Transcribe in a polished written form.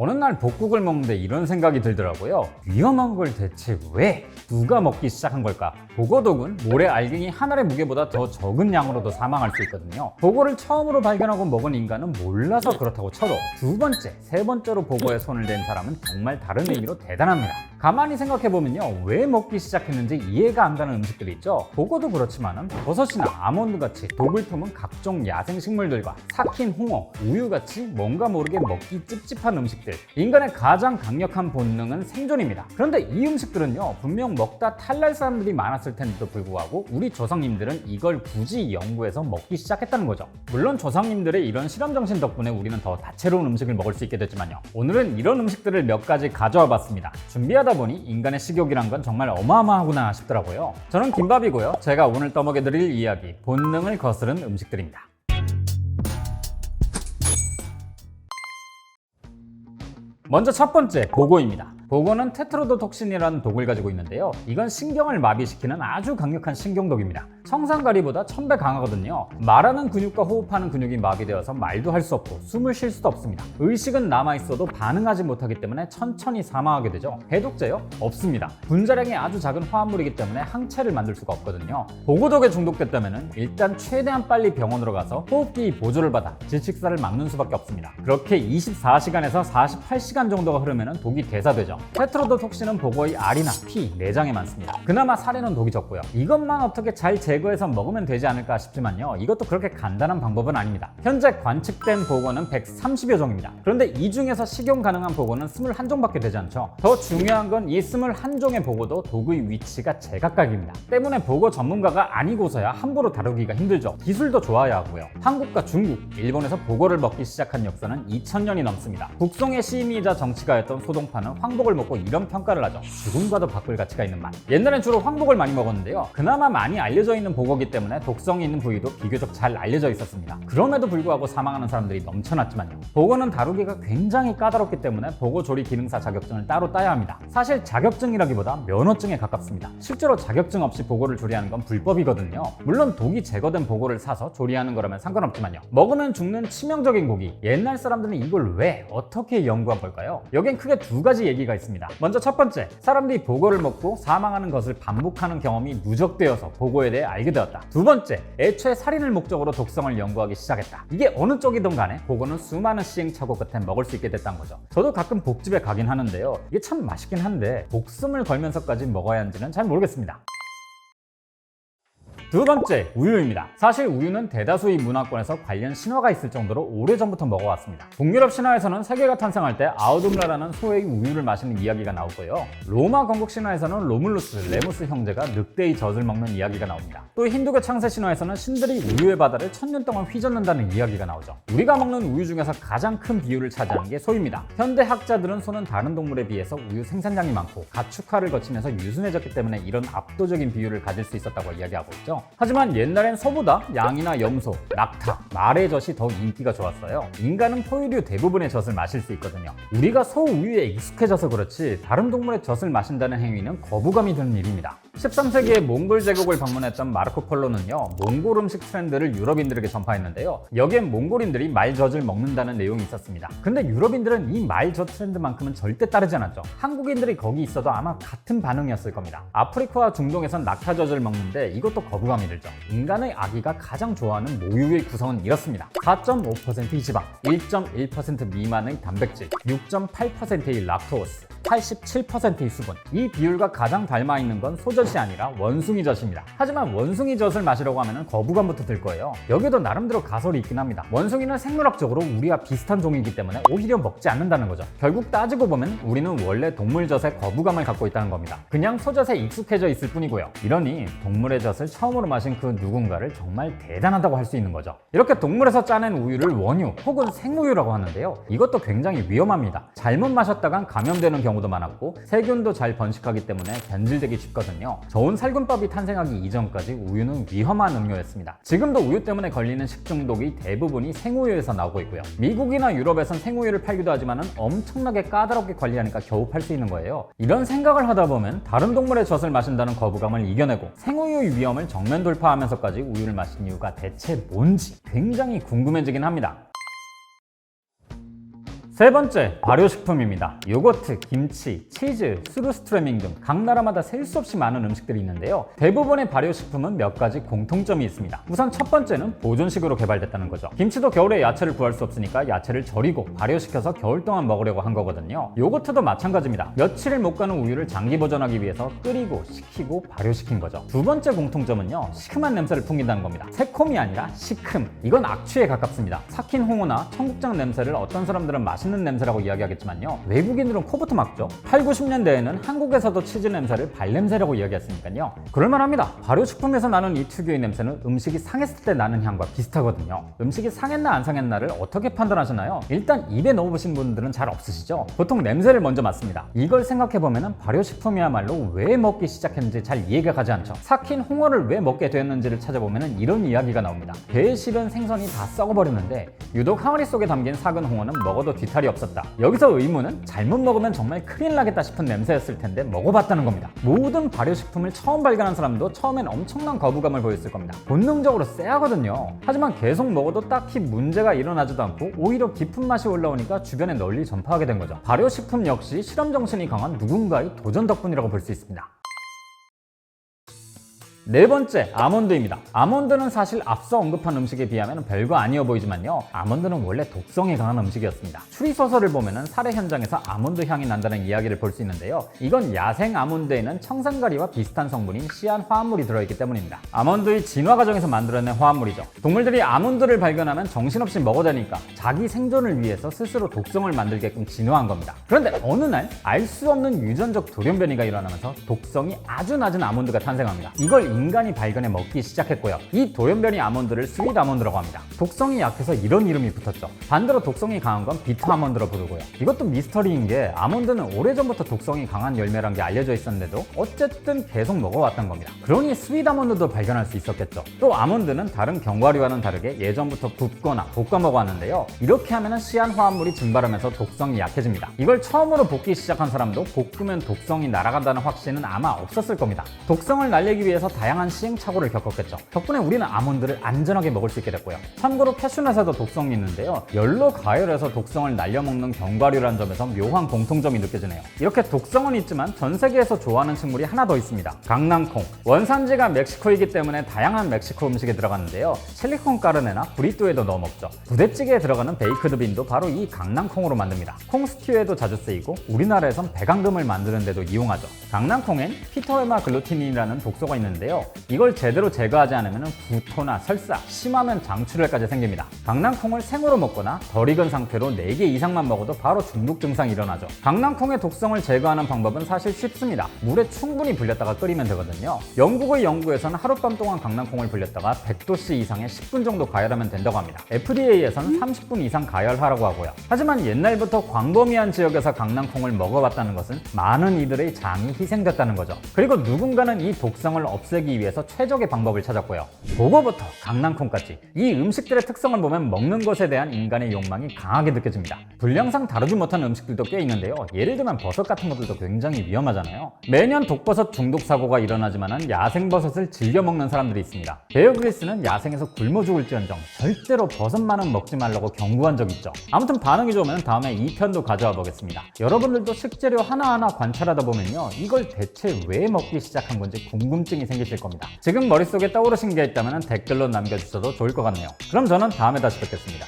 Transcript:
어느 날 복국을 먹는데 이런 생각이 들더라고요. 위험한 걸 대체 왜? 누가 먹기 시작한 걸까? 보고독은 모래 알갱이 하나의 무게보다 더 적은 양으로도 사망할 수 있거든요. 보고를 처음으로 발견하고 먹은 인간은 몰라서 그렇다고 쳐도 두 번째, 세 번째로 보고에 손을 댄 사람은 정말 다른 의미로 대단합니다. 가만히 생각해보면요, 왜 먹기 시작했는지 이해가 안 가는 음식들이 있죠. 보고도 그렇지만 버섯이나 아몬드같이 독을 품은 각종 야생식물들과 삭힌 홍어, 우유같이 뭔가 모르게 먹기 찝찝한 음식들. 인간의 가장 강력한 본능은 생존입니다. 그런데 이 음식들은요, 분명 먹다 탈날 사람들이 많았을 텐데도 불구하고 우리 조상님들은 이걸 굳이 연구해서 먹기 시작했다는 거죠. 물론 조상님들의 이런 실험 정신 덕분에 우리는 더 다채로운 음식을 먹을 수 있게 됐지만요, 오늘은 이런 음식들을 몇 가지 가져와 봤습니다. 준비하다 보니 인간의 식욕이란 건 정말 어마어마하구나 싶더라고요. 저는 김밥이고요. 제가 오늘 떠먹여드릴 이야기, 본능을 거스른 음식들입니다. 먼저 첫 번째, 보고입니다. 보고는 테트로도톡신이라는 독을 가지고 있는데요. 이건 신경을 마비시키는 아주 강력한 신경독입니다. 청산가리보다 1000배 강하거든요. 말하는 근육과 호흡하는 근육이 마비되어서 말도 할 수 없고 숨을 쉴 수도 없습니다. 의식은 남아있어도 반응하지 못하기 때문에 천천히 사망하게 되죠. 해독제요? 없습니다. 분자량이 아주 작은 화합물이기 때문에 항체를 만들 수가 없거든요. 보고독에 중독됐다면 일단 최대한 빨리 병원으로 가서 호흡기 보조를 받아 질식사를 막는 수밖에 없습니다. 그렇게 24시간에서 48시간 정도가 흐르면 독이 대사되죠. 테트로도톡신은 보고의 알이나 피, 내장에 많습니다. 그나마 살에는 독이 적고요. 이것만 어떻게 잘 제거해서 먹으면 되지 않을까 싶지만요, 이것도 그렇게 간단한 방법은 아닙니다. 현재 관측된 보고는 130여 종입니다. 그런데 이 중에서 식용 가능한 보고는 21종밖에 되지 않죠. 더 중요한 건 이 21종의 보고도 독의 위치가 제각각입니다. 때문에 보고 전문가가 아니고서야 함부로 다루기가 힘들죠. 기술도 좋아야 하고요. 한국과 중국, 일본에서 보고를 먹기 시작한 역사는 2000년이 넘습니다. 북송의 시인이자 정치가였던 소동파는 황복을 먹고 이런 평가를 하죠. 죽음과도 바꿀 가치가 있는 맛. 옛날엔 주로 황복을 많이 먹었는데요, 그나마 많이 알려져 있는 보고기 때문에 독성이 있는 부위도 비교적 잘 알려져 있었습니다. 그럼에도 불구하고 사망하는 사람들이 넘쳐났지만요, 보고는 다루기가 굉장히 까다롭기 때문에 보고 조리 기능사 자격증을 따로 따야 합니다. 사실 자격증이라기보다 면허증에 가깝습니다. 실제로 자격증 없이 보고를 조리하는 건 불법이거든요. 물론 독이 제거된 보고를 사서 조리하는 거라면 상관없지만요, 먹으면 죽는 치명적인 고기, 옛날 사람들은 이걸 왜 어떻게 연구한 걸까요? 여긴 크게 두 가지 얘기가 있습니다. 먼저 첫 번째, 사람들이 보고를 먹고 사망하는 것을 반복하는 경험이 누적되어서 보고에 대해 알게 되었다. 두 번째, 애초에 살인을 목적으로 독성을 연구하기 시작했다. 이게 어느 쪽이든 간에 보고는 수많은 시행착오 끝에 먹을 수 있게 됐다는 거죠. 저도 가끔 복집에 가긴 하는데요, 이게 참 맛있긴 한데 목숨을 걸면서까지 먹어야 하는지는 잘 모르겠습니다. 두 번째, 우유입니다. 사실 우유는 대다수의 문화권에서 관련 신화가 있을 정도로 오래전부터 먹어왔습니다. 북유럽 신화에서는 세계가 탄생할 때 아우둠라라는 소의 우유를 마시는 이야기가 나오고요. 로마 건국 신화에서는 로물루스, 레무스 형제가 늑대의 젖을 먹는 이야기가 나옵니다. 또 힌두교 창세 신화에서는 신들이 우유의 바다를 1000년 동안 휘젓는다는 이야기가 나오죠. 우리가 먹는 우유 중에서 가장 큰 비율을 차지하는 게 소입니다. 현대 학자들은 소는 다른 동물에 비해서 우유 생산량이 많고 가축화를 거치면서 유순해졌기 때문에 이런 압도적인 비율을 가질 수 있었다고 이야기하고 있죠. 하지만 옛날엔 소보다 양이나 염소, 낙타, 말의 젖이 더 인기가 좋았어요. 인간은 포유류 대부분의 젖을 마실 수 있거든요. 우리가 소 우유에 익숙해져서 그렇지 다른 동물의 젖을 마신다는 행위는 거부감이 드는 일입니다. 13세기에 몽골 제국을 방문했던 마르코 폴로는요, 몽골 음식 트렌드를 유럽인들에게 전파했는데요, 여기엔 몽골인들이 말젖을 먹는다는 내용이 있었습니다. 근데 유럽인들은 이 말젖 트렌드만큼은 절대 따르지 않았죠. 한국인들이 거기 있어도 아마 같은 반응이었을 겁니다. 아프리카와 중동에선 낙타젖을 먹는데 이것도 거부감이 들죠. 인간의 아기가 가장 좋아하는 모유의 구성은 이렇습니다. 4.5%의 지방, 1.1% 미만의 단백질, 6.8%의 락토스, 87%의 수분. 이 비율과 가장 닮아있는 건 소젖이 아니라 원숭이젖입니다. 하지만 원숭이젖을 마시려고 하면 거부감부터 들 거예요. 여기도 나름대로 가설이 있긴 합니다. 원숭이는 생물학적으로 우리와 비슷한 종이기 때문에 오히려 먹지 않는다는 거죠. 결국 따지고 보면 우리는 원래 동물젖에 거부감을 갖고 있다는 겁니다. 그냥 소젖에 익숙해져 있을 뿐이고요. 이러니 동물의 젖을 처음으로 마신 그 누군가를 정말 대단하다고 할 수 있는 거죠. 이렇게 동물에서 짜낸 우유를 원유 혹은 생우유라고 하는데요, 이것도 굉장히 위험합니다. 잘못 마셨다간 감염되는 경우도 많았고 세균도 잘 번식하기 때문에 변질되기 쉽거든요. 좋은 살균법이 탄생하기 이전까지 우유는 위험한 음료였습니다. 지금도 우유 때문에 걸리는 식중독이 대부분이 생우유에서 나오고 있고요. 미국이나 유럽에선 생우유를 팔기도 하지만 엄청나게 까다롭게 관리하니까 겨우 팔 수 있는 거예요. 이런 생각을 하다 보면 다른 동물의 젖을 마신다는 거부감을 이겨내고 생우유의 위험을 정면 돌파하면서까지 우유를 마신 이유가 대체 뭔지 굉장히 궁금해지긴 합니다. 세 번째, 발효식품입니다. 요거트, 김치, 치즈, 스루스트레밍 등 각 나라마다 셀 수 없이 많은 음식들이 있는데요. 대부분의 발효식품은 몇 가지 공통점이 있습니다. 우선 첫 번째는 보존식으로 개발됐다는 거죠. 김치도 겨울에 야채를 구할 수 없으니까 야채를 절이고 발효시켜서 겨울 동안 먹으려고 한 거거든요. 요거트도 마찬가지입니다. 며칠을 못 가는 우유를 장기 보존하기 위해서 끓이고 식히고 발효시킨 거죠. 두 번째 공통점은요, 시큼한 냄새를 풍긴다는 겁니다. 새콤이 아니라 시큼. 이건 악취에 가깝습니다. 삭힌 홍어나 청국장 냄새를 어떤 사람들은 맛있는 냄새라고 이야기하겠지만요, 외국인들은 코부터 막죠. 8, 90년대에는 한국에서도 치즈 냄새를 발냄새라고 이야기했으니까요, 그럴만합니다. 발효식품에서 나는 이 특유의 냄새는 음식이 상했을 때 나는 향과 비슷하거든요. 음식이 상했나 안 상했나를 어떻게 판단하시나요? 일단 입에 넣어보신 분들은 잘 없으시죠? 보통 냄새를 먼저 맡습니다. 이걸 생각해보면 발효식품이야말로 왜 먹기 시작했는지 잘 이해가 가지 않죠. 삭힌 홍어를 왜 먹게 됐는지를 찾아보면 이런 이야기가 나옵니다. 배에 실은 생선이 다 썩어버렸는데 유독 항아리 속에 담긴 삭은 홍어는 먹어도 뒤탈이 없었다. 여기서 의문은 잘못 먹으면 정말 큰일 나겠다 싶은 냄새였을 텐데 먹어봤다는 겁니다. 모든 발효식품을 처음 발견한 사람도 처음엔 엄청난 거부감을 보였을 겁니다. 본능적으로 쎄하거든요. 하지만 계속 먹어도 딱히 문제가 일어나지도 않고 오히려 깊은 맛이 올라오니까 주변에 널리 전파하게 된 거죠. 발효식품 역시 실험 정신이 강한 누군가의 도전 덕분이라고 볼 수 있습니다. 네 번째, 아몬드입니다. 아몬드는 사실 앞서 언급한 음식에 비하면 별거 아니어 보이지만요, 아몬드는 원래 독성이 강한 음식이었습니다. 추리소설을 보면 살해 현장에서 아몬드 향이 난다는 이야기를 볼 수 있는데요, 이건 야생 아몬드에는 청산가리와 비슷한 성분인 시안 화합물이 들어있기 때문입니다. 아몬드의 진화 과정에서 만들어낸 화합물이죠. 동물들이 아몬드를 발견하면 정신없이 먹어대니까 자기 생존을 위해서 스스로 독성을 만들게끔 진화한 겁니다. 그런데 어느 날 알 수 없는 유전적 돌연변이가 일어나면서 독성이 아주 낮은 아몬드가 탄생합니다. 이걸 인간이 발견해 먹기 시작했고요. 이 돌연변이 아몬드를 스윗 아몬드라고 합니다. 독성이 약해서 이런 이름이 붙었죠. 반대로 독성이 강한 건 비터 아몬드로 부르고요. 이것도 미스터리인 게 아몬드는 오래전부터 독성이 강한 열매란 게 알려져 있었는데도 어쨌든 계속 먹어왔던 겁니다. 그러니 스윗 아몬드도 발견할 수 있었겠죠. 또 아몬드는 다른 견과류와는 다르게 예전부터 굽거나 볶아 먹어왔는데요, 이렇게 하면 시안 화합물이 증발하면서 독성이 약해집니다. 이걸 처음으로 볶기 시작한 사람도 볶으면 독성이 날아간다는 확신은 아마 없었을 겁니다. 독성을 날리기 위해서 다양한 시행착오를 겪었겠죠. 덕분에 우리는 아몬드를 안전하게 먹을 수 있게 됐고요. 참고로 캐슈넛에도 독성이 있는데요, 열로 가열해서 독성을 날려먹는 견과류라는 점에서 묘한 공통점이 느껴지네요. 이렇게 독성은 있지만 전 세계에서 좋아하는 식물이 하나 더 있습니다. 강낭콩. 원산지가 멕시코이기 때문에 다양한 멕시코 음식에 들어갔는데요, 칠리콘 까르네나 브리또에도 넣어 먹죠. 부대찌개에 들어가는 베이크드 빈도 바로 이 강낭콩으로 만듭니다. 콩 스튜에도 자주 쓰이고 우리나라에선 배강금을 만드는 데도 이용하죠. 강낭콩엔 피토에마 글루틴이라는 독소가 있는데요, 이걸 제대로 제거하지 않으면 구토나 설사, 심하면 장출혈까지 생깁니다. 강낭콩을 생으로 먹거나 덜 익은 상태로 4개 이상만 먹어도 바로 중독 증상이 일어나죠. 강낭콩의 독성을 제거하는 방법은 사실 쉽습니다. 물에 충분히 불렸다가 끓이면 되거든요. 영국의 연구에서는 하룻밤 동안 강낭콩을 불렸다가 100도씨 이상에 10분 정도 가열하면 된다고 합니다. FDA에서는 30분 이상 가열하라고 하고요. 하지만 옛날부터 광범위한 지역에서 강낭콩을 먹어왔다는 것은 많은 이들의 장이 희생됐다는 거죠. 그리고 누군가는 이 독성을 없애기 위해서 최적의 방법을 찾았고요. 그거부터 강낭콩까지 이 음식들의 특성을 보면 먹는 것에 대한 인간의 욕망이 강하게 느껴집니다. 분량상 다루지 못한 음식들도 꽤 있는데요, 예를 들면 버섯 같은 것들도 굉장히 위험하잖아요. 매년 독버섯 중독 사고가 일어나지만 야생버섯을 즐겨 먹는 사람들이 있습니다. 베어 그릴스는 야생에서 굶어 죽을지언정 절대로 버섯만은 먹지 말라고 경고한 적이 있죠. 아무튼 반응이 좋으면 다음에 2편도 가져와 보겠습니다. 여러분들도 식재료 하나하나 관찰하다 보면요, 이걸 대체 왜 먹기 시작한 건지 궁금증이 생기실 겁니다. 지금 머릿속에 떠오르신 게 있다면 댓글로 남겨주셔도 좋을 것 같네요. 그럼 저는 다음에 다시 뵙겠습니다.